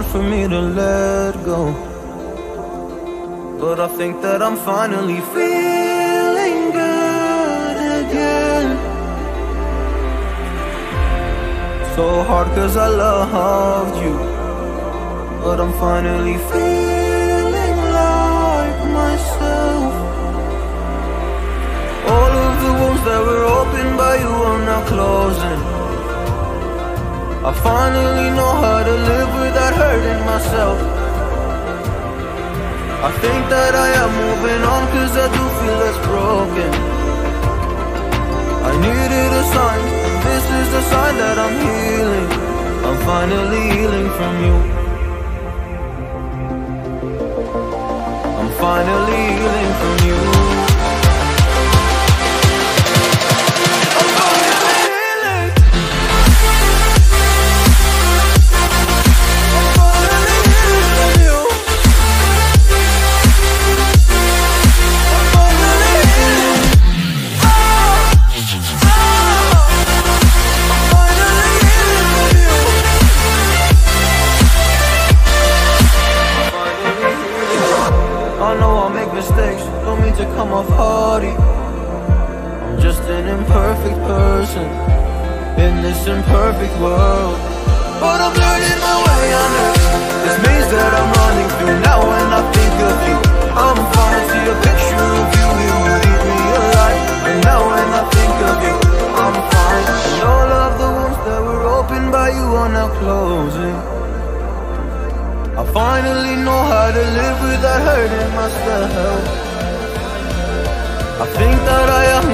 hard for me to let go, but I think that I'm finally feeling good again. So hard cause I loved you, but I'm finally feeling like myself. All of the wounds that were opened by you are now closing. I finally know how to live without hurting myself. I think that I am moving on cause I do feel less broken. I needed a sign, and this is the sign that I'm healing. I'm finally healing from you. I'm finally healing from you. Mistakes, don't mean to come off hardy. I'm just an imperfect person in this imperfect world, but I'm learning my way under this maze that I'm running through. Now when I think of you, I'm falling to a picture of you. You would eat me alive. And now when I think of you, I'm fine. And all of the wounds that were opened by you are now closing. I finally know how to live without hurting myself. I think that I am